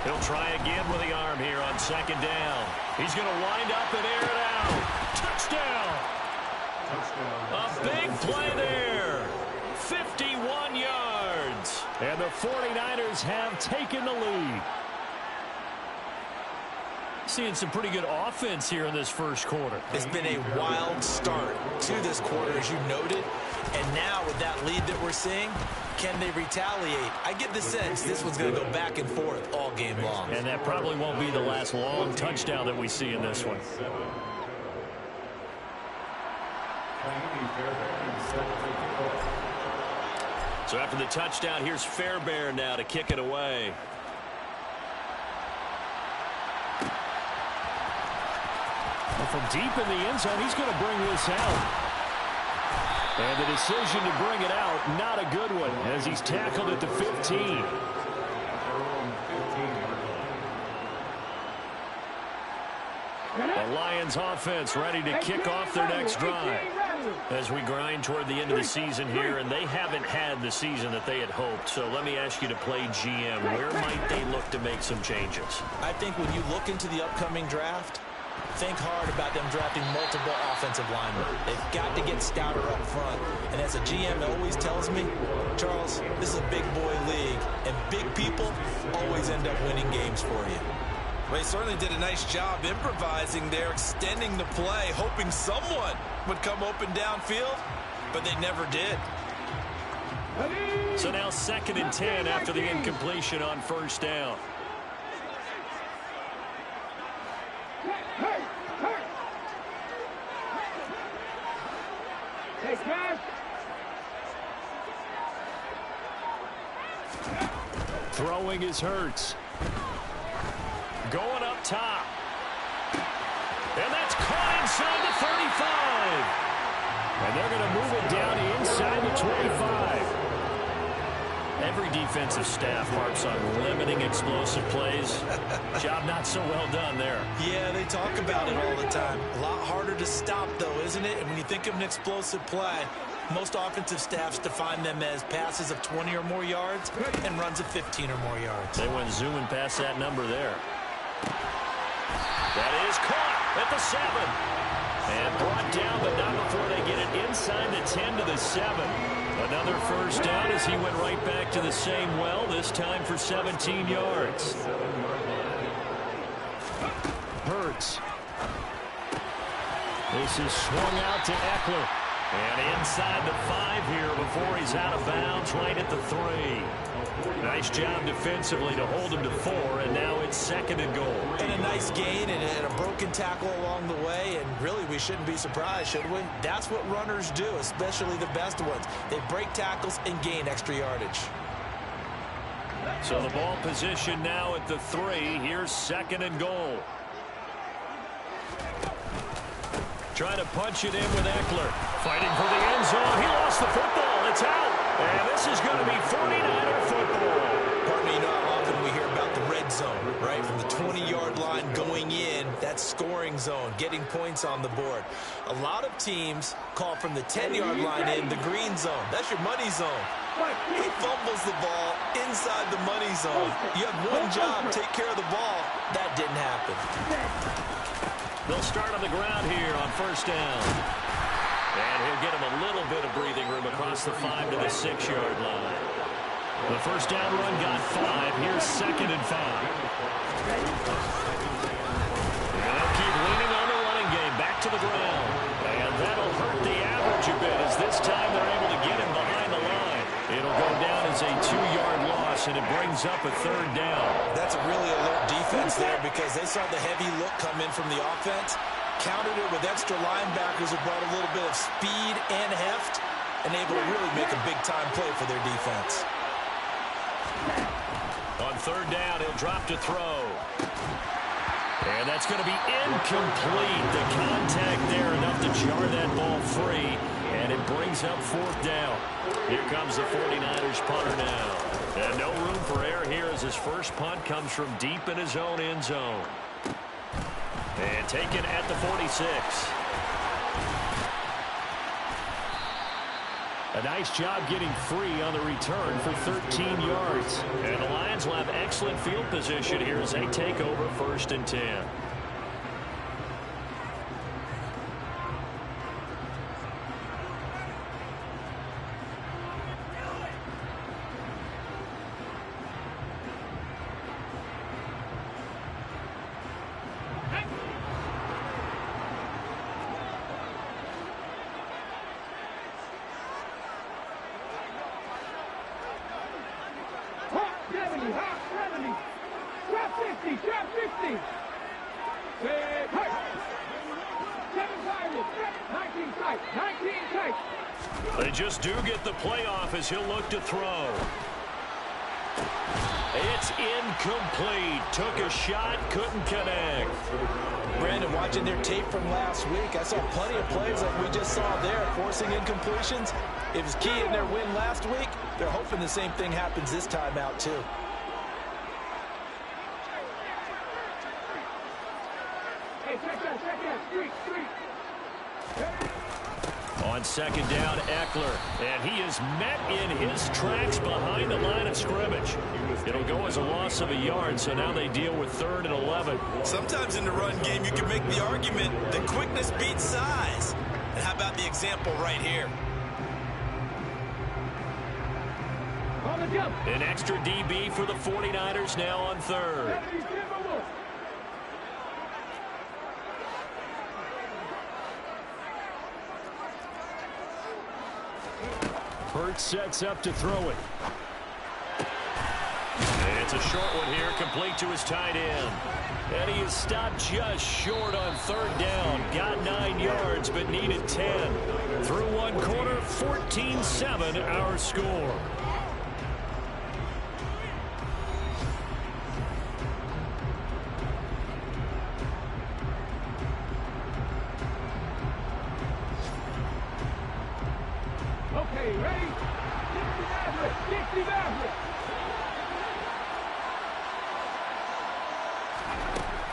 He'll try again with the arm here on second down. He's going to wind up and air it out. Touchdown. A big play there. 51 yards. And the 49ers have taken the lead. Seeing some pretty good offense here in this first quarter. It's been a wild start to this quarter, as you noted. And now with that lead that we're seeing, can they retaliate? I get the sense this one's going to go back and forth all game long. And that probably won't be the last long touchdown that we see in this one. So after the touchdown, here's Fairbairn now to kick it away. From deep in the end zone, he's going to bring this out. And the decision to bring it out, not a good one, as he's tackled at the 15. The Lions offense ready to kick off their next drive as we grind toward the end of the season here, and they haven't had the season that they had hoped. So let me ask you to play GM. Where might they look to make some changes? I think when you look into the upcoming draft, think hard about them drafting multiple offensive linemen. They've got to get stouter up front. And as a GM always tells me, Charles, this is a big boy league, and big people always end up winning games for you. Well, he certainly did a nice job improvising there, extending the play, hoping someone would come open downfield, but they never did. So now 2nd and 10 after the incompletion on first down. Throwing is Hurts. Going up top. And that's caught inside the 35. And they're going to move it down to inside the 25. Every defensive staff harps on limiting explosive plays. Job not so well done there. Yeah, they talk about it all the time. A lot harder to stop, though, isn't it? And when you think of an explosive play, most offensive staffs define them as passes of 20 or more yards and runs of 15 or more yards. They went zooming past that number there. That is caught at the 7. And brought down, but not before they get it inside the 10 to the 7. Another first down as he went right back to the same well, this time for 17 yards. Hurts. This is swung out to Eckler. And inside the 5 here before he's out of bounds, right at the 3. Nice job defensively to hold him to 4, and now it's 2nd and goal. And a nice gain and a broken tackle along the way, and really we shouldn't be surprised, should we? That's what runners do, especially the best ones. They break tackles and gain extra yardage. So the ball position now at the 3. Here's 2nd and goal. Trying to punch it in with Eckler. Fighting for the end zone. He lost the football. It's out. And this is going to be 49er football. Partner, you know how often we hear about the red zone, right? From the 20-yard line going in, that's scoring zone, getting points on the board. A lot of teams call from the 10-yard line in the green zone. That's your money zone. He fumbles the ball inside the money zone. You have one job, take care of the ball. That didn't happen. They'll start on the ground here on first down. And he'll get him a little bit of breathing room across the 5 to the 6-yard line. The first down run got 5. Here's 2nd and 5. And they'll keep leaning on the running game. Back to the ground. And that'll hurt the average a bit as this time they're able to get him behind the line. It'll go down as a 2-yard loss, and it brings up a 3rd down. That's a really alert defense there because they saw the heavy look come in from the offense, countered it with extra linebackers who brought a little bit of speed and heft, and able to really make a big-time play for their defense. On 3rd down, he'll drop to throw. And that's going to be incomplete. The contact there enough to jar that ball free, and it brings up 4th down. Here comes the 49ers punter now. And no room for error here as his first punt comes from deep in his own end zone. And taken at the 46. A nice job getting free on the return for 13 yards. And the Lions will have excellent field position here as they take over 1st and 10. They just do get the playoff as he'll look to throw. It's incomplete. Took a shot, couldn't connect. Brandon, watching their tape from last week, I saw plenty of plays like we just saw there, forcing incompletions. It was key in their win last week. They're hoping the same thing happens this time out, too. Hey, check that, street. On 2nd down, Eckler, and he is met in his tracks behind the line of scrimmage. It'll go as a loss of a yard, so now they deal with 3rd and 11. Sometimes in the run game, you can make the argument that quickness beats size. And how about the example right here? An extra DB for the 49ers now on 3rd. Hurts sets up to throw it. It's a short one here, complete to his tight end. And he is stopped just short on 3rd down. Got 9 yards, but needed 10. Through one quarter, 14-7 our score. Okay, ready? 60 Maverick.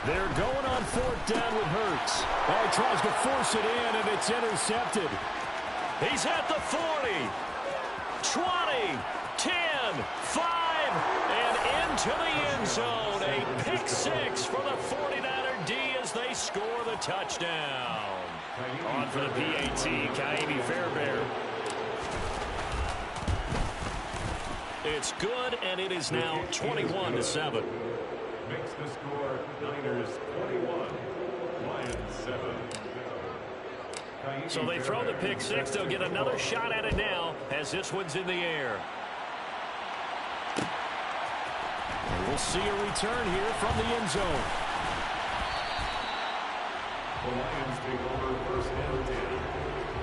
They're going on 4th down with Hurts. Oh, he tries to force it in, and it's intercepted. He's at the 40, 20, 10, 5, and into the end zone. A pick 6 for the 49er D as they score the touchdown. On for the PAT, Ka'imi Fairbairn. It's good, and it is now 21-7. Makes the score Niners 21, Lions 7. So they throw the pick 6. They'll get another shot at it now as this one's in the air. And we'll see a return here from the end zone. The Lions take over 1st and 10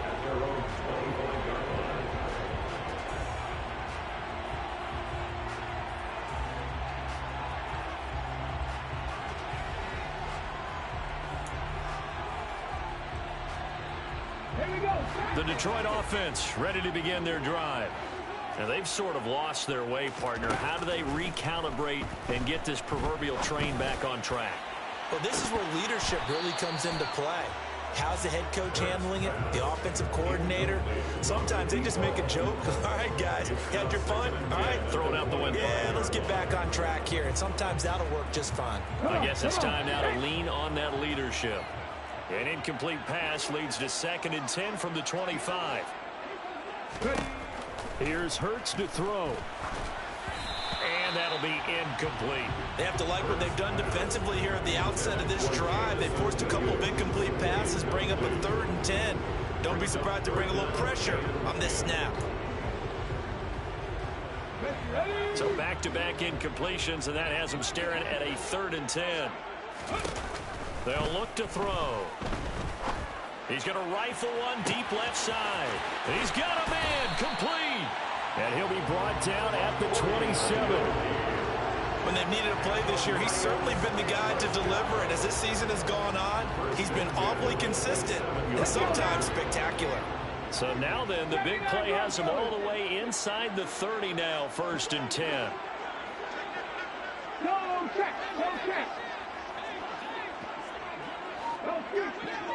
at their own 25-yard line. The Detroit offense ready to begin their drive. Now they've sort of lost their way, partner. How do they recalibrate and get this proverbial train back on track? Well, this is where leadership really comes into play. How's the head coach handling it? The offensive coordinator? Sometimes they just make a joke. All right, guys, you had your fun? All right. Throw it out the window. Yeah, let's get back on track here. And sometimes that'll work just fine. I guess it's time now to lean on that leadership. An incomplete pass leads to 2nd and 10 from the 25. Here's Hurts to throw. And that'll be incomplete. They have to like what they've done defensively here at the outset of this drive. They forced a couple of incomplete passes, bring up a 3rd and 10. Don't be surprised to bring a little pressure on this snap. So back-to-back incompletions, and that has them staring at a 3rd and 10. They'll look to throw. He's going to rifle one deep left side. He's got a man complete. And he'll be brought down at the 27. When they've needed a play this year, he's certainly been the guy to deliver. And as this season has gone on, he's been awfully consistent and sometimes spectacular. So now then, the big play has him all the way inside the 30 now, 1st and 10. No check.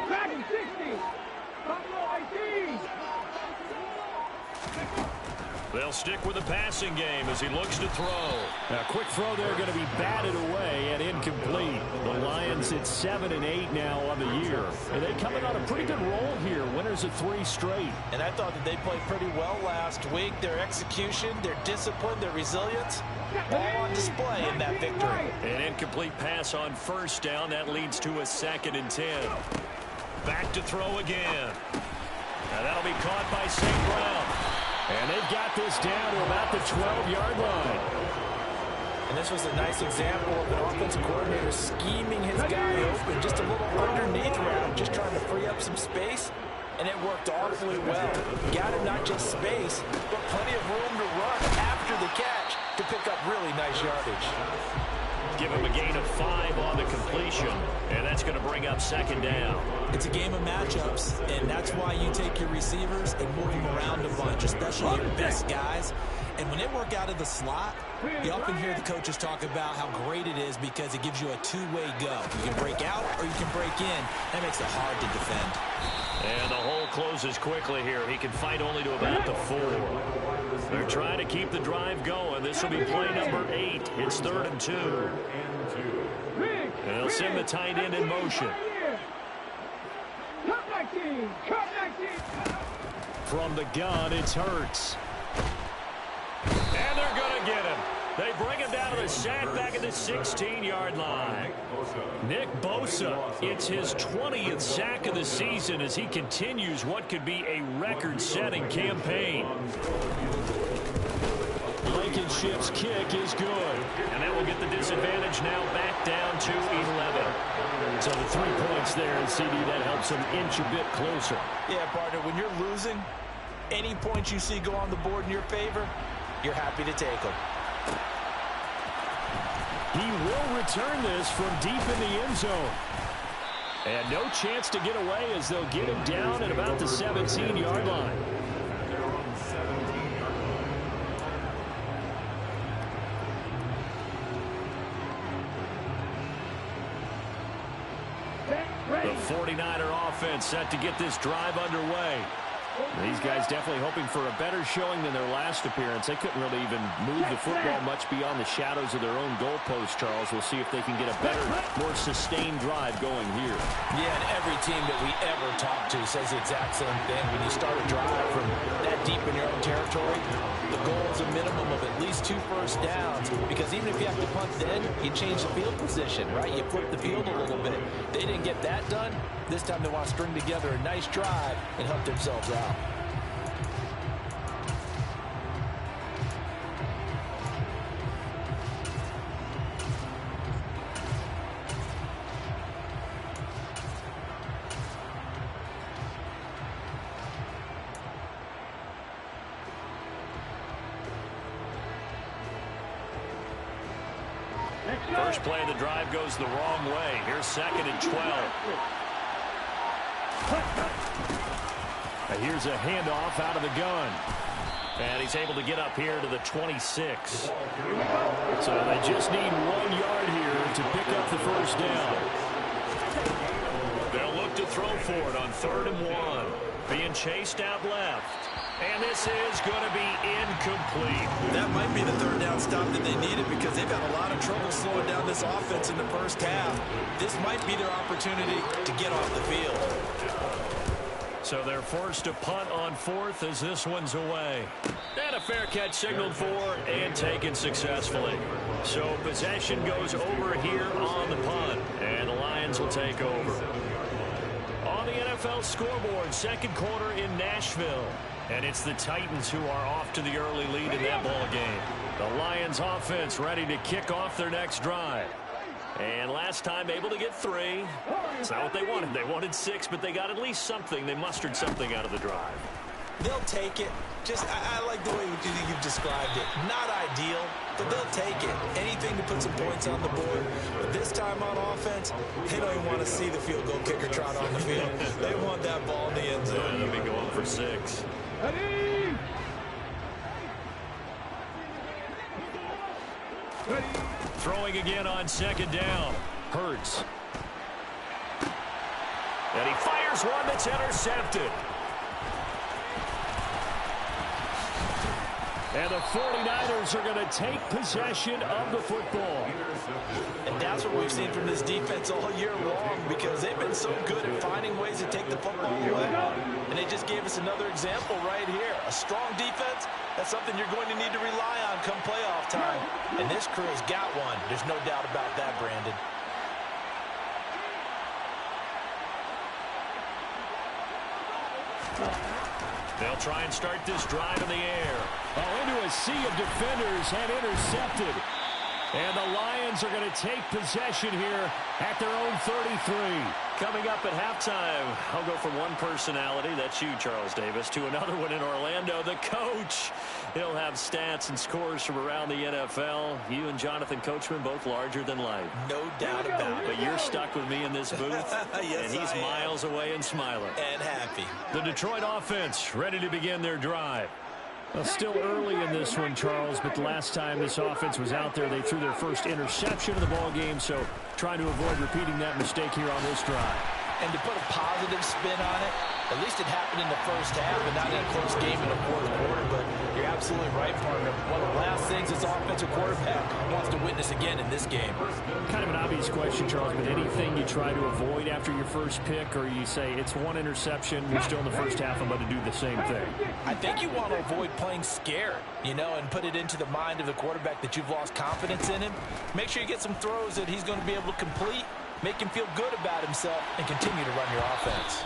Back in 60. Buffalo 18. They'll stick with the passing game as he looks to throw. A quick throw there going to be batted away and incomplete. The Lions at 7-8 now on the year. And they coming on a pretty good roll here. Winners of 3 straight. And I thought that they played pretty well last week. Their execution, their discipline, their resilience, all on display in that victory. An incomplete pass on first down. That leads to a 2nd and 10. Back to throw again. Now that'll be caught by St. Brown. And they've got this down to about the 12-yard line. And this was a nice example of an offensive coordinator scheming his guy open. Just a little underneath route, just trying to free up some space. And it worked awfully well. Got him not just space, but plenty of room to run after the catch to pick up really nice yardage. Give him a gain of 5 on the completion, and that's going to bring up 2nd down. It's a game of matchups, and that's why you take your receivers and move them around a bunch, especially your best guys. And when they work out of the slot, you often hear the coaches talk about how great it is because it gives you a two-way go. You can break out or you can break in. That makes it hard to defend. And the hole closes quickly here. He can fight only to about the 4. They're trying to keep the drive going. This will be play number 8. It's 3rd and 2. And they'll send the tight end in motion. From the gun, it's Hurts. And they're going to get him. They bring him down to the sack back at the 16-yard line. Nick Bosa, it's his 20th sack of the season as he continues what could be a record-setting campaign. Blankenship's kick is good. And that will get the disadvantage now back down to 11. So the 3 points there, and CD, that helps him inch a bit closer. Yeah, partner, when you're losing, any points you see go on the board in your favor, you're happy to take them. He will return this from deep in the end zone. And no chance to get away as they'll get him down at about the 17-yard line. The 49er offense set to get this drive underway. These guys definitely hoping for a better showing than their last appearance. They couldn't really even move the football much beyond the shadows of their own goalpost, Charles. We'll see if they can get a better, more sustained drive going here. Yeah, and every team that we ever talk to says the exact same thing. When you start a drive from that deep in your own territory, the goal is a minimum of at least 2 first downs, because even if you have to punt then, you change the field position, right? You flip the field a little bit. They didn't get that done. This time they want to string together a nice drive and help themselves out. First play of the drive goes the wrong way. Here's 2nd and 12. Here's a handoff out of the gun. And he's able to get up here to the 26. So they just need 1 yard here to pick up the first down. They'll look to throw for it on 3rd and 1. Being chased out left. And this is going to be incomplete. That might be the 3rd down stop that they needed, because they've had a lot of trouble slowing down this offense in the first half. This might be their opportunity to get off the field. So they're forced to punt on 4th as this one's away. And a fair catch signaled for and taken successfully. So possession goes over here on the punt, and the Lions will take over. On the NFL scoreboard, 2nd quarter in Nashville. And it's the Titans who are off to the early lead in that ball game. The Lions offense ready to kick off their next drive. And last time able to get 3. It's not what they wanted. They wanted 6, but they got at least something. They mustered something out of the drive. They'll take it. Just, I like the way you've described it. Not ideal, but they'll take it. Anything to put some points on the board. But this time on offense, they don't even want to see the field goal kicker trot on the field. They want that ball in the end zone. They'll be going for 6. Throwing again on 2nd down. Hurts. And he fires one that's intercepted. And the 49ers are going to take possession of the football. And that's what we've seen from this defense all year long, because they've been so good at finding ways to take the football away. And they just gave us another example right here. A strong defense, that's something you're going to need to rely on come playoff time. And this crew has got one. There's no doubt about that, Brandon. They'll try and start this drive in the air. Oh, into a sea of defenders and intercepted. And the Lions are going to take possession here at their own 33. Coming up at halftime, I'll go from one personality, that's you, Charles Davis, to another one in Orlando, the coach. He'll have stats and scores from around the NFL. You and Jonathan Coachman, both larger than life. No doubt about it. But you're stuck with me in this booth, yes, and he's miles away and smiling. And happy. The Detroit offense ready to begin their drive. Well, still early in this one, Charles, but the last time this offense was out there, they threw their first interception of the ball game, so trying to avoid repeating that mistake here on this drive. And to put a positive spin on it, at least it happened in the first half and not in a close game in the fourth quarter, but you're absolutely right, partner. One of the last things this offensive quarterback wants to witness again in this game. Kind of an obvious question, Charles, but anything you try to avoid after your first pick, or you say it's one interception, we're still in the first half, I'm going to do the same thing? I think you want to avoid playing scared, you know, and put it into the mind of the quarterback that you've lost confidence in him. Make sure you get some throws that he's going to be able to complete, make him feel good about himself, and continue to run your offense.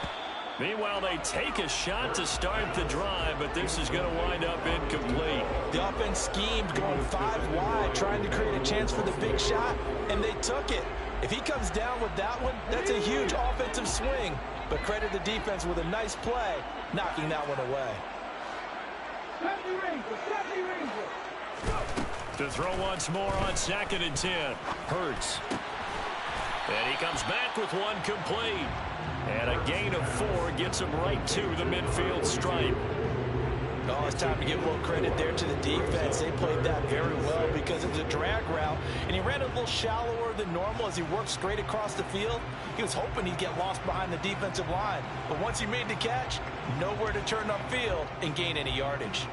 Meanwhile, they take a shot to start the drive, but this is going to wind up incomplete. The offense schemed going 5 wide, trying to create a chance for the big shot, and they took it. If he comes down with that one, that's a huge offensive swing. But credit the defense with a nice play, knocking that one away. To throw once more on 2nd and 10. Hurts. And he comes back with one complete. And a gain of 4 gets him right to the midfield stripe. Oh, it's time to give a little credit there to the defense. They played that very well because it was a drag route, and he ran a little shallower than normal as he worked straight across the field. He was hoping he'd get lost behind the defensive line, but once he made the catch, nowhere to turn upfield and gain any yardage.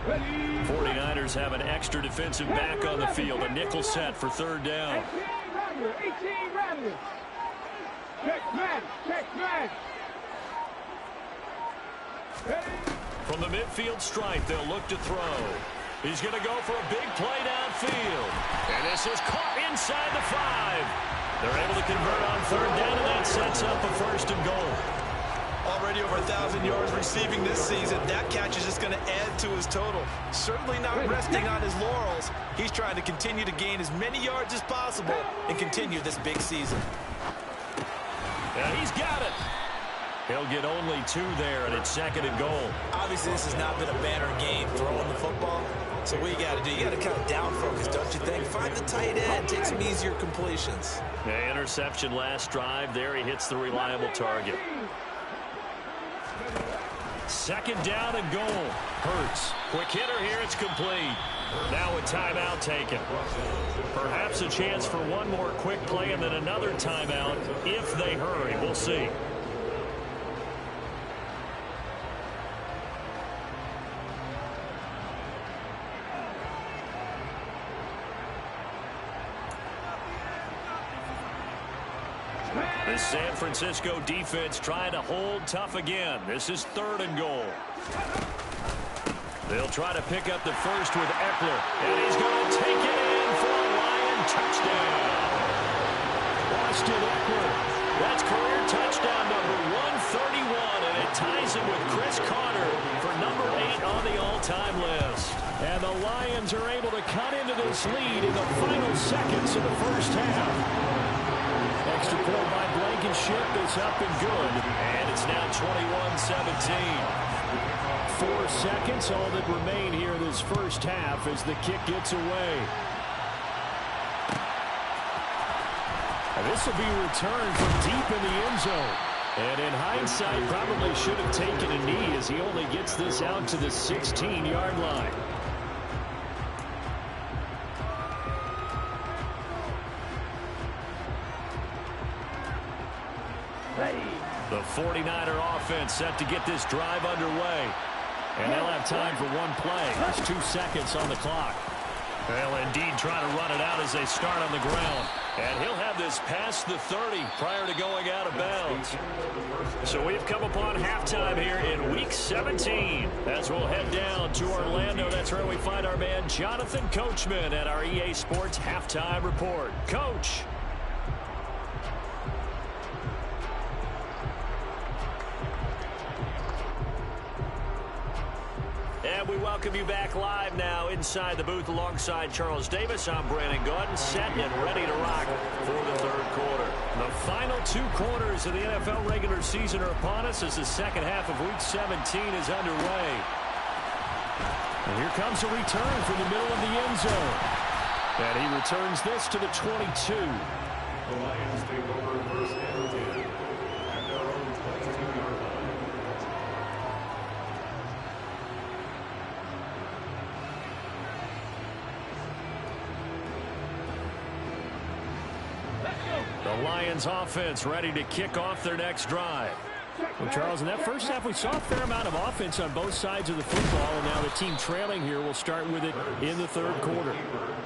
Ready. 49ers have an extra defensive back on the field. A nickel set for 3rd down. 18 Radley. Check man. Ready. From the midfield stripe, they'll look to throw. He's going to go for a big play downfield. And this is caught inside the 5. They're able to convert on 3rd down, and that sets up a 1st and goal. Already over 1,000 yards receiving this season. That catch is just going to add to his total. Certainly not resting on his laurels. He's trying to continue to gain as many yards as possible and continue this big season. And he's got it. He'll get only 2 there, and it's 2nd and goal. Obviously, this has not been a banner game throwing the football. So what you got to do, you got to kind of down focus, don't you think? Find the tight end, take some easier completions. Yeah, interception last drive. There he hits the reliable target. 2nd down and goal. Hurts. Quick hitter here. It's complete. Now a timeout taken. Perhaps a chance for one more quick play and then another timeout if they hurry. We'll see. The San Francisco defense trying to hold tough again. This is 3rd and goal. They'll try to pick up the first with Eckler. And he's going to take it in for a Lion touchdown. Austin Eckler. That's career touchdown number 131. And it ties him with Chris Carter for number 8 on the all-time list. And the Lions are able to cut into this lead in the final seconds of the first half. Extra point by Blankenship is up and good. And it's now 21-17. 4 seconds, all that remain here in this first half as the kick gets away. And this will be returned from deep in the end zone. And in hindsight, probably should have taken a knee as he only gets this out to the 16-yard line. The 49er offense set to get this drive underway. And they'll have time for one play. There's 2 seconds on the clock. They'll indeed try to run it out as they start on the ground. And he'll have this past the 30 prior to going out of bounds. So we've come upon halftime here in Week 17. As we'll head down to Orlando, that's where we find our man Jonathan Coachman at our EA Sports Halftime Report. Coach. And we welcome you back live now inside the booth alongside Charles Davis. I'm Brandon Gaudin, set and ready to rock for the third quarter. The final 2 quarters of the NFL regular season are upon us as the second half of Week 17 is underway. And here comes a return from the middle of the end zone. And he returns this to the 22. The Lions take over first and 10 at their own 22-yard line. The Lions offense ready to kick off their next drive. Well, Charles, in that first half, we saw a fair amount of offense on both sides of the football, and now the team trailing here will start with it in the third quarter.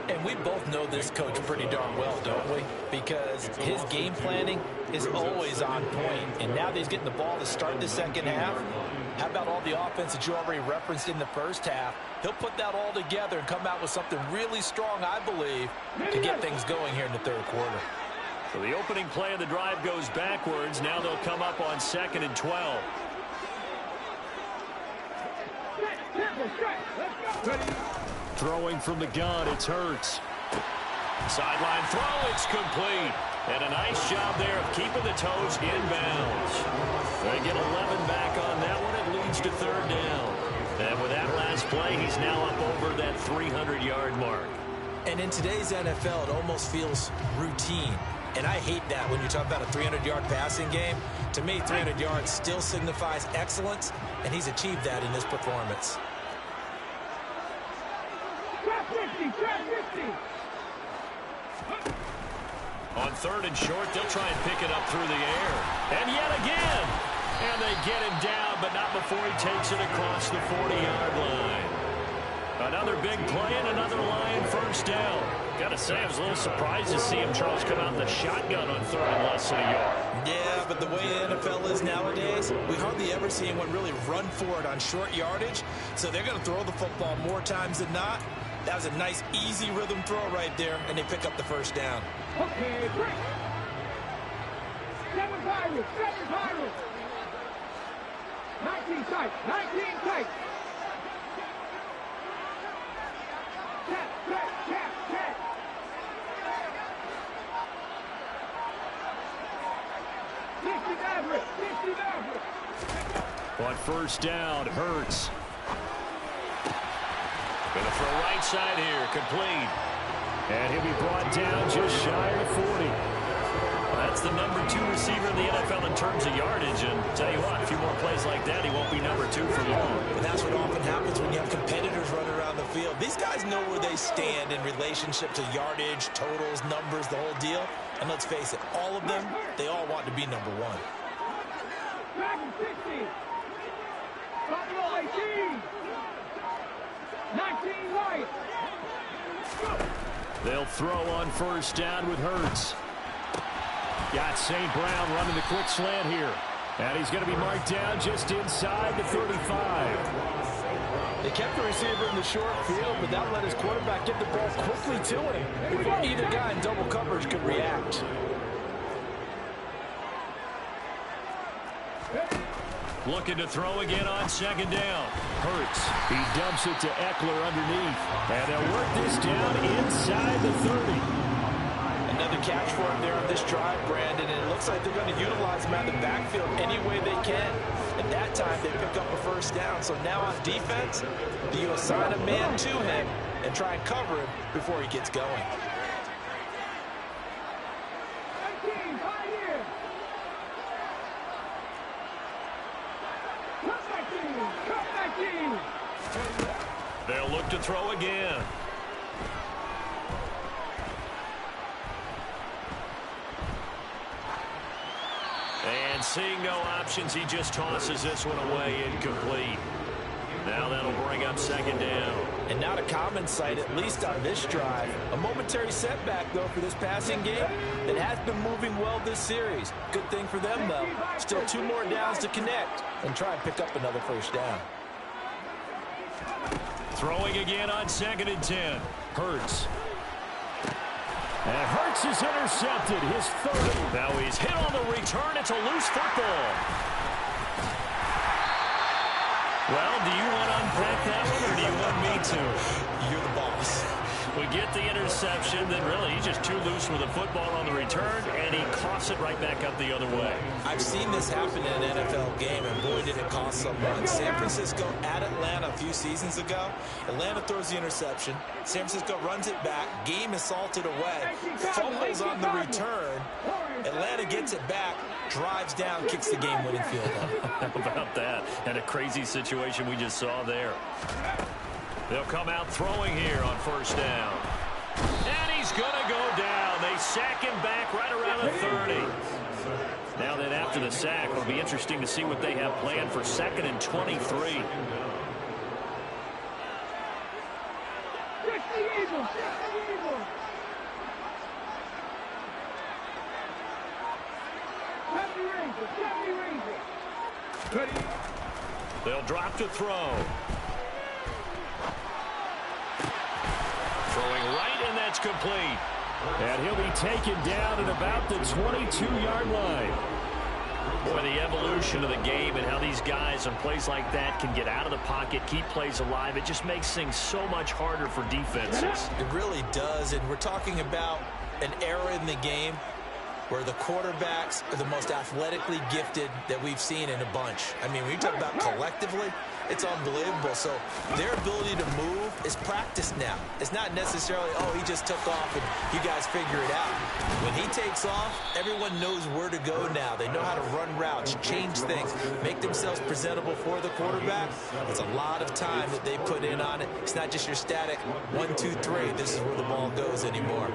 And we both know this coach pretty darn well, don't we? Because his game planning is always on point. And now that he's getting the ball to start the second half, how about all the offense that you already referenced in the first half? He'll put that all together and come out with something really strong, I believe, to get things going here in the third quarter. So the opening play of the drive goes backwards. Now they'll come up on 2nd and 12. Throwing from the gun, it's Hurts. Sideline throw, it's complete. And a nice job there of keeping the toes inbounds. They get 11 back on that one. It leads to third down. And with that last play, he's now up over that 300-yard mark. And in today's NFL, it almost feels routine. And I hate that when you talk about a 300-yard passing game. To me, 300 yards still signifies excellence, and he's achieved that in this performance. On 3rd and short, they'll try and pick it up through the air. And yet again. And they get him down, but not before he takes it across the 40-yard line. Another big play and another Lion first down. Got to say, I was a little surprised to see him, Charles, come out in the shotgun on 3rd and less than a yard. Yeah, but the way the NFL is nowadays, we hardly ever see anyone really run for it on short yardage. So they're going to throw the football more times than not. That was a nice, easy rhythm throw right there, and they pick up the first down. Okay, break. 7 Pirates, 7 Pirates. 19 tight, 19 tight. Tap, tap, tap, tap. On first down, Hurts. Gonna throw right side here, complete. And he'll be brought down just shy of the 40. That's the number 2 receiver in the NFL in terms of yardage. And tell you what, a few more plays like that, he won't be number 2 for long. And that's what often happens when you have competitors running around the field. These guys know where they stand in relationship to yardage, totals, numbers, the whole deal. And let's face it, all of them, they all want to be number 1. Dragon 60. Buffalo 18. 19 right. They'll throw on first down with Hurts. Got St. Brown running the quick slant here. And he's going to be marked down just inside the 35. They kept the receiver in the short field, but that let his quarterback get the ball quickly to him before either guy in double coverage could react. Looking to throw again on second down. Hurts. He dumps it to Eckler underneath. And they'll work this down inside the 30. Another catch for him there on this drive, Brandon, and it looks like they're going to utilize him out of the backfield any way they can. At that time, they pick up a first down. So now on defense, do you assign a man to him and try and cover him before he gets going? 19, Pioneer. Cut back in. They'll look to throw again. And seeing no options, he just tosses this one away incomplete. Now that'll bring up second down. And not a common sight, at least on this drive. A momentary setback, though, for this passing game that has been moving well this series. Good thing for them, though. Still 2 more downs to connect and try and pick up another first down. Throwing again on 2nd and 10. Hurts. And Hurts is intercepted. His 3rd. Now he's hit on the return. It's a loose football. Well, do you want to unpack that one, or do you want me to? You're the boss. We get the interception, then really he's just too loose with the football on the return, and he coughs it right back up the other way. I've seen this happen in an NFL game, and boy, did it cost someone. San Francisco at Atlanta a few seasons ago. Atlanta throws the interception. San Francisco runs it back. Game is salted away. Fumbles on the return. Atlanta gets it back, drives down, kicks the game-winning field goal. How about that? And a crazy situation we just saw there. They'll come out throwing here on 1st down. And he's going to go down. They sack him back right around the 30. Now then, after the sack, it'll be interesting to see what they have planned for 2nd and 23. 60 Eagles, 60 Eagles. 70 Rangers, 70 Rangers. They'll drop to throw. Throwing right, and that's complete. And he'll be taken down at about the 22-yard line. Boy, the evolution of the game and how these guys on plays like that can get out of the pocket, keep plays alive, it just makes things so much harder for defenses. It really does, and we're talking about an era in the game where the quarterbacks are the most athletically gifted that we've seen in a bunch. I mean, when you talk about collectively, it's unbelievable. So their ability to move is practiced now. It's not necessarily, oh, he just took off and you guys figure it out. When he takes off, everyone knows where to go now. They know how to run routes, change things, make themselves presentable for the quarterback. It's a lot of time that they put in on it. It's not just your static 1, 2, 3. This is where the ball goes anymore.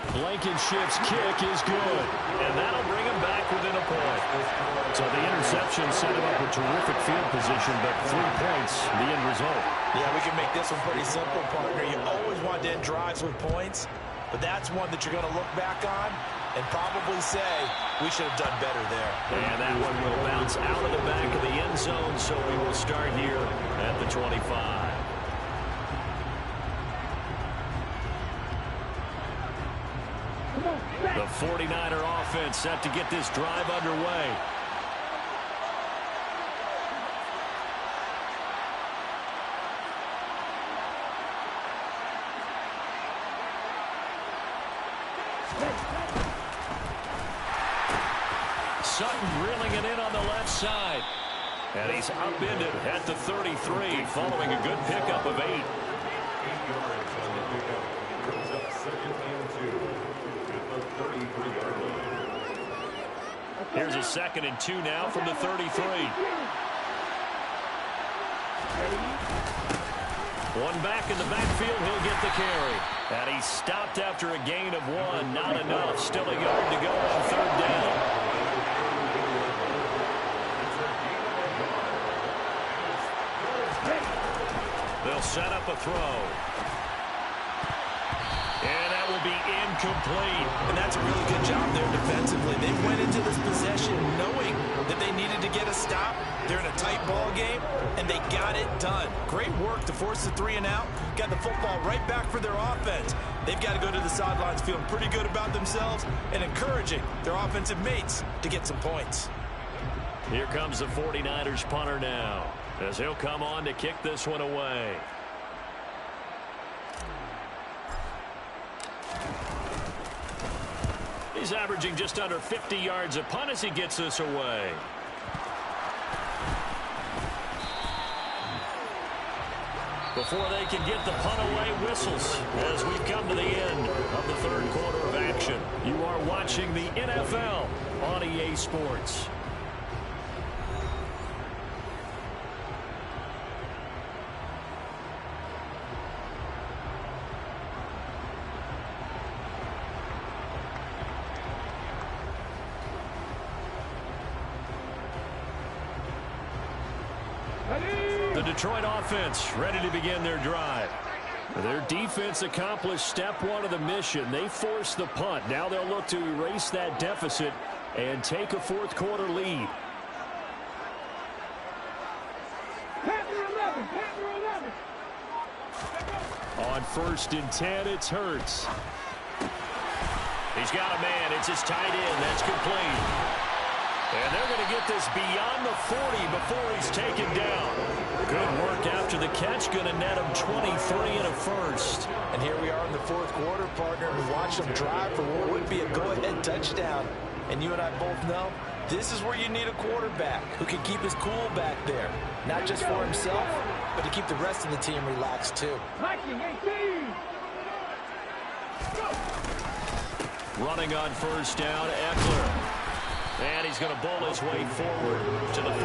Blankenship's kick is good, and that'll bring him back within a point. So the interception set him up with terrific field position, but 3 points, the end result. Yeah, we can make this one pretty simple, partner. You always want to end drives with points, but that's one that you're going to look back on and probably say, we should have done better there. And that one will bounce out of the back of the end zone, so we will start here at the 25. The 49er offense set to get this drive underway. Sutton reeling it in on the left side. And he's upended at the 33 following a good pickup of 8. 8 yards on the pickup. Brings up 2nd and 2 at the 33-yard line. Here's a 2nd and 2 now from the 33. One back in the backfield, he'll get the carry. And he stopped after a gain of 1. Not enough. Still a yard to go on 3rd down. They'll set up a throw. And that will be incomplete. And that's a really good job there defensively. They went into this possession knowing that they needed to get a stop. They're in a tight ball game, and they got it done. Great work to force the 3 and out. Got the football right back for their offense. They've got to go to the sidelines feeling pretty good about themselves and encouraging their offensive mates to get some points. Here comes the 49ers punter now, as he'll come on to kick this one away. He's averaging just under 50 yards a punt as he gets this away. Before they can get the punt away, whistles as we've come to the end of the 3rd quarter of action. You are watching the NFL on EA Sports. Detroit offense ready to begin their drive. Their defense accomplished step one of the mission. They forced the punt. Now they'll look to erase that deficit and take a fourth quarter lead. On 1st and 10, it's Hurts. He's got a man. It's his tight end. That's complete. And they're going to get this beyond the 40 before he's taken down. Good work after the catch. Going to net him 23 and a first. And here we are in the fourth quarter, partner. We watched them drive for what would be a go-ahead touchdown. And you and I both know this is where you need a quarterback who can keep his cool back there. Not just for himself, but to keep the rest of the team relaxed too. Running on 1st down, Eckler. And he's going to bowl his way forward to the 48.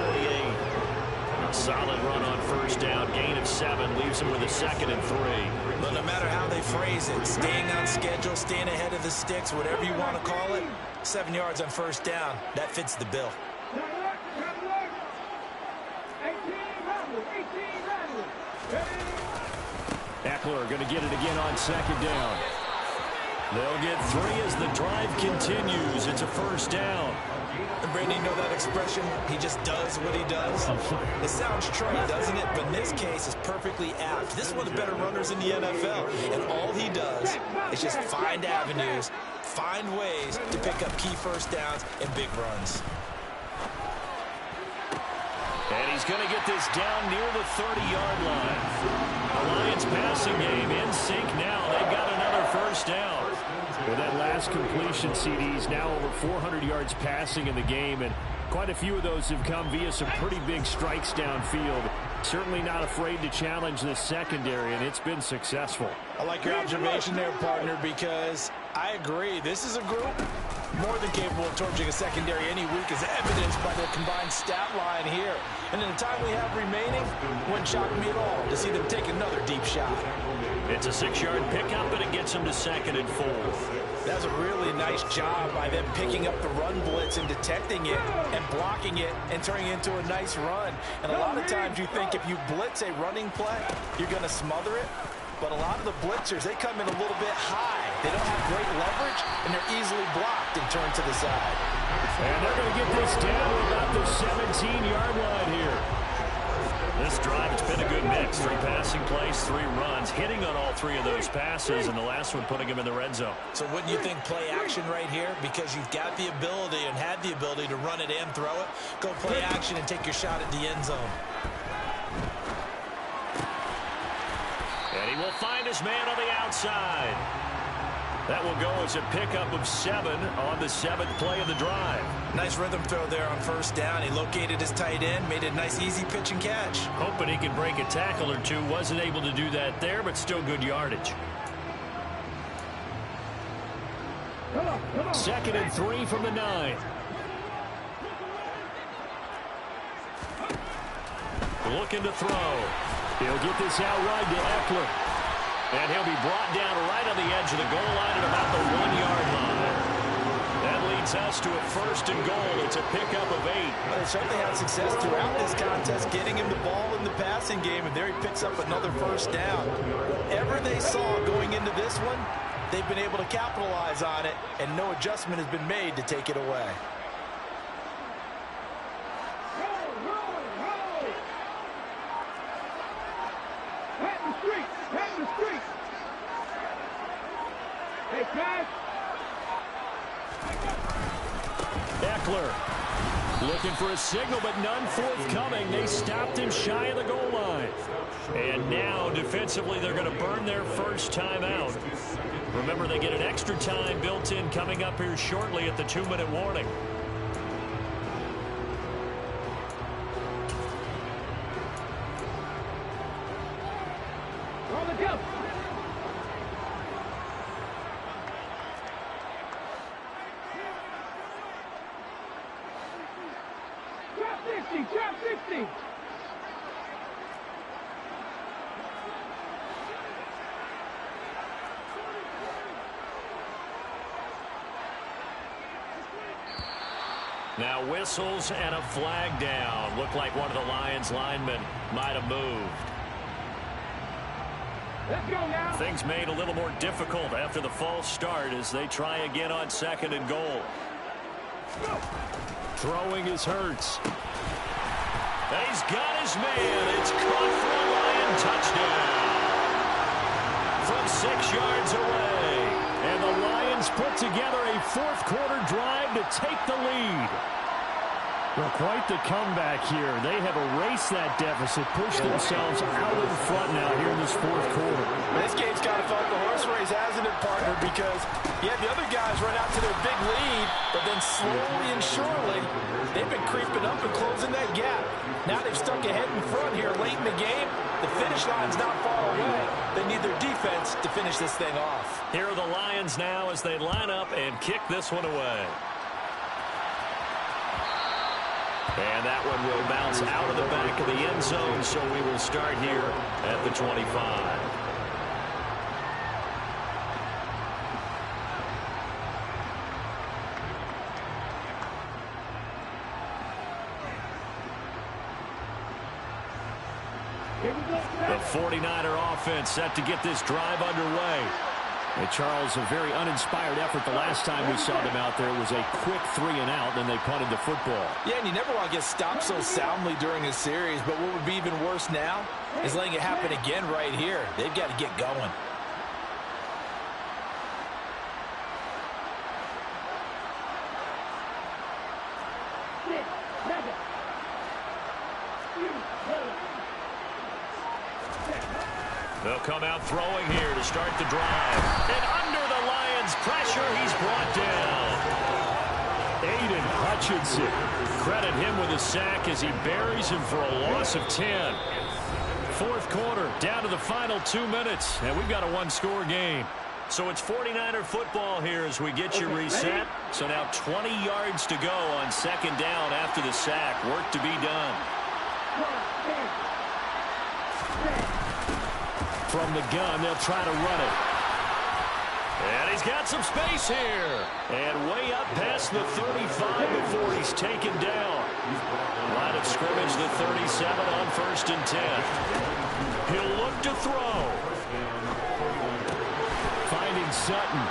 A solid run on 1st down. Gain of 7 leaves him with a 2nd and 3. But no matter how they phrase it, staying on schedule, staying ahead of the sticks, whatever you want to call it, 7 yards on 1st down, that fits the bill. Eckler going to get it again on 2nd down. They'll get 3 as the drive continues. It's a 1st down. And Brandon, you know that expression? He just does what he does. It sounds trite, doesn't it? But in this case, it's perfectly apt. This is one of the better runners in the NFL. And all he does is just find avenues, find ways to pick up key 1st downs and big runs. And he's going to get this down near the 30-yard line. The Lions passing game in sync now. They've got another 1st down. With that last completion, CD's now over 400 yards passing in the game, and quite a few of those have come via some pretty big strikes downfield. Certainly not afraid to challenge the secondary, and it's been successful. I like your observation there, partner, because I agree. This is a group more than capable of torching a secondary any week, as evidenced by their combined stat line here. And in the time we have remaining, wouldn't shock me at all to see them take another deep shot. It's a 6-yard pickup, and it gets them to 2nd and 4. That's a really nice job by them picking up the run blitz and detecting it and blocking it and turning it into a nice run. And a lot of times you think if you blitz a running play, you're going to smother it. But a lot of the blitzers, they come in a little bit high. They don't have great leverage, and they're easily blocked and turned to the side. And they're going to get this down about the 17-yard line here. This drive, it's been a good mix. 3 passing plays, 3 runs, hitting on all 3 of those passes, and the last one putting him in the red zone. So wouldn't you think play action right here? Because you've got the ability and had the ability to run it and throw it. Go play action and take your shot at the end zone. And he will find his man on the outside. That will go as a pickup of 7 on the 7th play of the drive. Nice rhythm throw there on 1st down. He located his tight end, made it a nice easy pitch and catch. Hoping he could break a tackle or 2. Wasn't able to do that there, but still good yardage. 2nd and 3 from the 9. Looking to throw. He'll get this out wide to Eckler. And he'll be brought down right on the edge of the goal line at about the 1-yard line. That leads us to a 1st and goal. It's a pickup of 8. Well, they certainly had success throughout this contest, getting him the ball in the passing game, and there he picks up another 1st down. Whatever they saw going into this one, they've been able to capitalize on it, and no adjustment has been made to take it away. Eckler looking for a signal, but none forthcoming. They stopped him shy of the goal line. And now, defensively, they're going to burn their first timeout. Remember, they get an extra time built in coming up here shortly at the 2-minute warning. On the jump. Drop 60. Now whistles and a flag down. Looked like one of the Lions linemen might have moved. Let's go now. Things made a little more difficult after the false start as they try again on 2nd and goal. Throwing is Hurts. He's got his man. It's caught for a Lion touchdown from 6 yards away. And the Lions put together a 4th quarter drive to take the lead. Well, quite the comeback here. They have erased that deficit, pushed themselves out in front now here in this 4th quarter. This game's kind of felt the horse race, hasn't it, partner? Because the other guys run out to their big lead, but then slowly and surely, they've been creeping up and closing that gap. Now they've stuck ahead in front here late in the game. The finish line's not far away. They need their defense to finish this thing off. Here are the Lions now as they line up and kick this one away. And that one will bounce out of the back of the end zone, so we will start here at the 25. The 49er offense set to get this drive underway. And Charles, a very uninspired effort the last time we saw them out there. It was a quick 3-and-out, and they punted the football. Yeah, and you never want to get stopped so soundly during a series, but what would be even worse now is letting it happen again right here. They've got to get going. They'll come out throwing here to start the drive. And under the Lions' pressure, he's brought down. Aiden Hutchinson. Credit him with a sack as he buries him for a loss of 10. 4th quarter, down to the final 2 minutes. And we've got a 1-score game. So it's 49er football here as we get you reset. So now 20 yards to go on 2nd down after the sack. Work to be done. From the gun, they'll try to run it. And he's got some space here. And way up past the 35 before he's taken down. Line of scrimmage, the 37 on 1st and 10. He'll look to throw. Finding Sutton.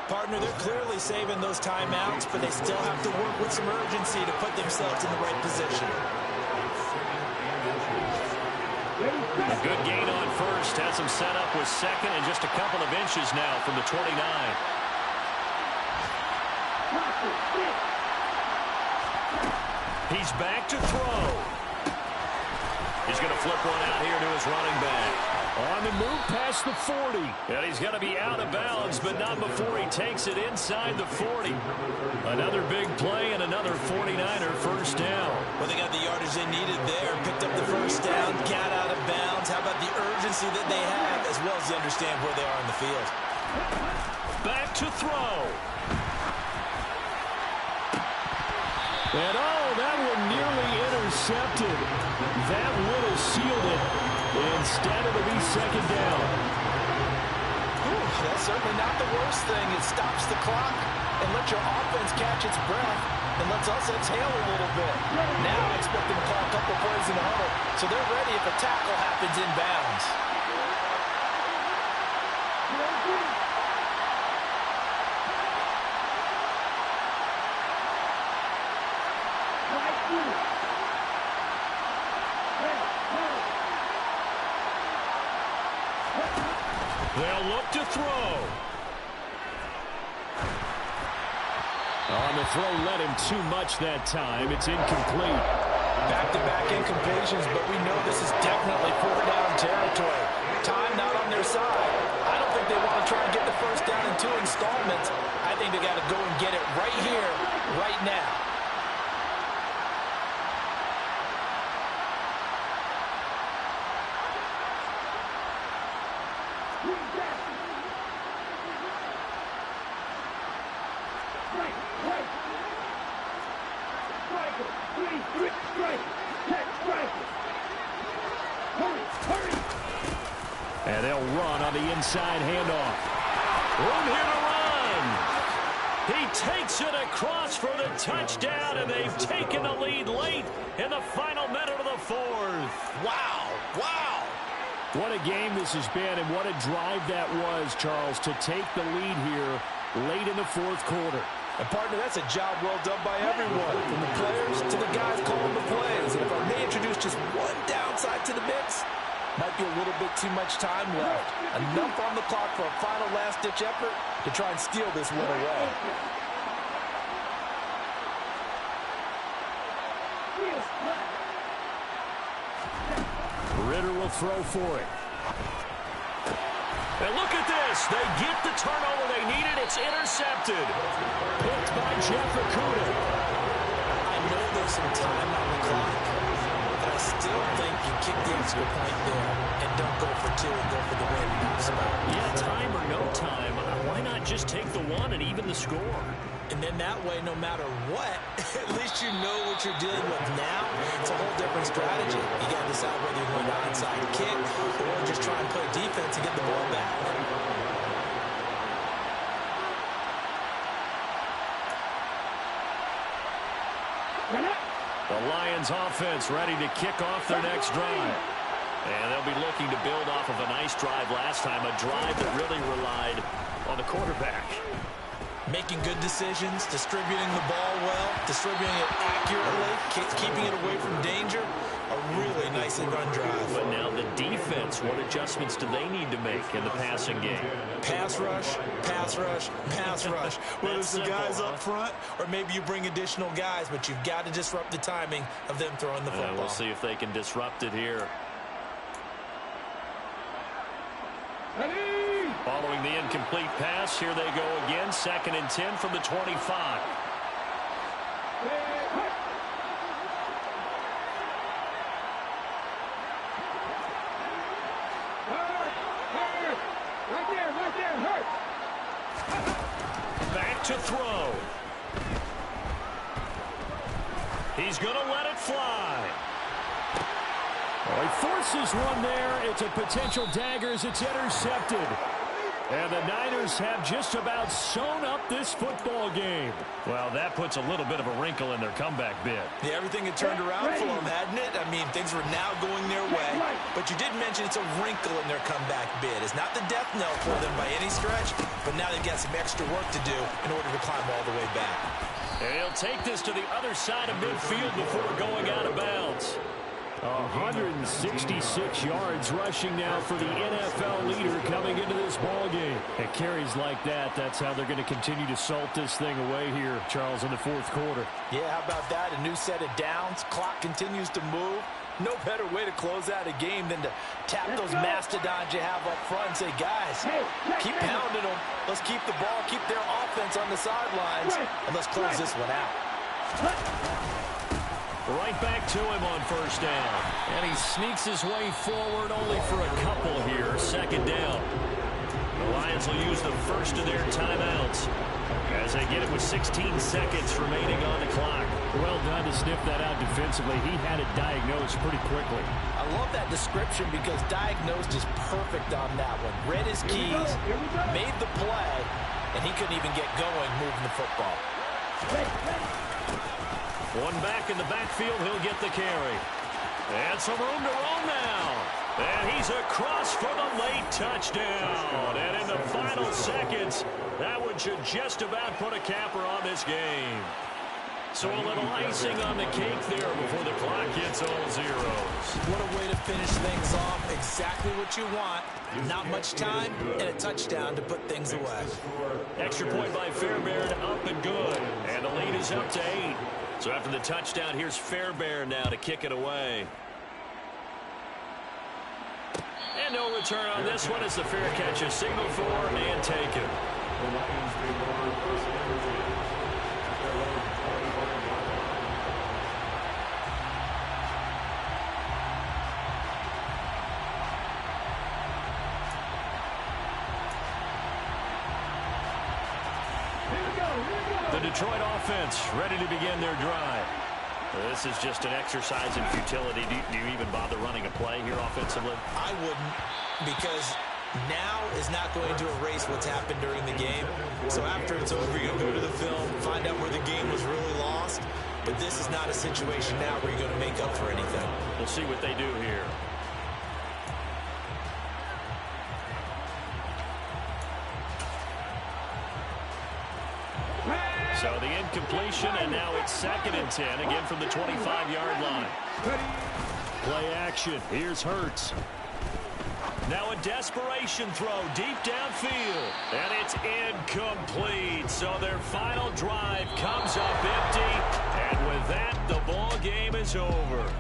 Partner, they're clearly saving those timeouts, but they still have to work with some urgency to put themselves in the right position. A good gain on 1st. Has him set up with 2nd and just a couple of inches now from the 29. He's back to throw. He's going to flip one out here to his running back. On the move past the 40. And he's going to be out of bounds, but not before he takes it inside the 40. Another big play and another 49er first down. Well, they got the yardage they needed there. Picked up the first down, got out of bounds. How about the urgency that they have, as well as they understand where they are in the field. Back to throw. And that one nearly intercepted. That would have sealed it. Instead, it'll be 2nd down. That's certainly not the worst thing. It stops the clock and lets your offense catch its breath and lets us exhale a little bit. Now I expect them to call a couple plays in the huddle, so they're ready if a tackle happens in bounds. They'll look to throw. On the throw, led him too much that time. It's incomplete. Back-to-back incompletions, but we know this is definitely 4-down territory. Time not on their side. I don't think they want to try and get the first down in 2 installments. I think they got to go and get it right here, right now. And they'll run on the inside handoff. Room here to run. He takes it across for the touchdown, and they've taken the lead late in the final minute of the fourth. Wow, wow. What a game this has been, and what a drive that was, Charles, to take the lead here late in the fourth quarter. And, partner, that's a job well done by everyone, from the players to the guys calling the plays. And if I may introduce just one downside to the mix, might be a little bit too much time left. Enough on the clock for a final last-ditch effort to try and steal this one away. Ritter will throw for it. And look at this. They get the turnover they needed. It's intercepted. Picked by Jeff Okudah. I know there's some time on the clock, but I still think you kick the extra point there and don't go for two and go for the win. Yeah, time or no time. Why not just take the one and even the score? And then that way, no matter what, at least you know what you're dealing with now. It's a whole different strategy. You got to decide whether you're going to onside kick or just try and play defense and get the ball back. The Lions offense ready to kick off their next drive. And they'll be looking to build off of a nice drive last time, a drive that really relied on the quarterback. Making good decisions, distributing the ball well, distributing it accurately, keeping it away from danger. A really nicely run drive. But now the defense, what adjustments do they need to make in the passing game? Pass rush, pass rush, pass rush. Whether it's the guys up front or maybe you bring additional guys, but you've got to disrupt the timing of them throwing the football. We'll see if they can disrupt it here. Following the incomplete pass, here they go again. 2nd and 10 from the 25. Back to throw. He's going to let it fly. Well, he forces one there. It's a potential dagger as it's intercepted. And the Niners have just about sewn up this football game. Well, that puts a little bit of a wrinkle in their comeback bid. Yeah, everything had turned around for them, hadn't it? I mean, things were now going their way. But you did mention it's a wrinkle in their comeback bid. It's not the death knell for them by any stretch, but now they've got some extra work to do in order to climb all the way back. And he'll take this to the other side of midfield before going out of bounds. 166 yards rushing now for the NFL leader coming into this ball game. At carries like that, that's how they're going to continue to salt this thing away here, Charles, in the fourth quarter. Yeah, how about that? A new set of downs. Clock continues to move. No better way to close out a game than to tap those mastodons you have up front and say, guys, keep pounding them. Let's keep the ball, keep their offense on the sidelines, and let's close this one out. Right back to him on first down. And he sneaks his way forward only for a couple here. 2nd down. The Lions will use the first of their timeouts as they get it with 16 seconds remaining on the clock. Well done to sniff that out defensively. He had it diagnosed pretty quickly. I love that description because diagnosed is perfect on that one. Read his keys, made the play, and he couldn't even get going moving the football. One back in the backfield, he'll get the carry. And some room to roll now. And he's across for the late touchdown. And in the final seconds, that one should just about put a capper on this game. So a little icing on the cake there before the clock hits all zeros. What a way to finish things off. Exactly what you want. Not much time and a touchdown to put things away. Extra point by Fairbairn, up and good. And the lead is up to 8. So after the touchdown, here's Fairbairn now to kick it away. And no return on this one as the fair catch is signaled for and taken. The Detroit offense ready to begin their drive. This is just an exercise in futility. Do you even bother running a play here offensively? I wouldn't, because now is not going to erase what's happened during the game. So after it's over, you're going to go to the film, find out where the game was really lost. But this is not a situation now where you're going to make up for anything. We'll see what they do here. So the incompletion, and now it's 2nd and 10, again from the 25-yard line. Play action. Here's Hurts. Now a desperation throw deep downfield, and it's incomplete. So their final drive comes up empty, and with that, the ball game is over.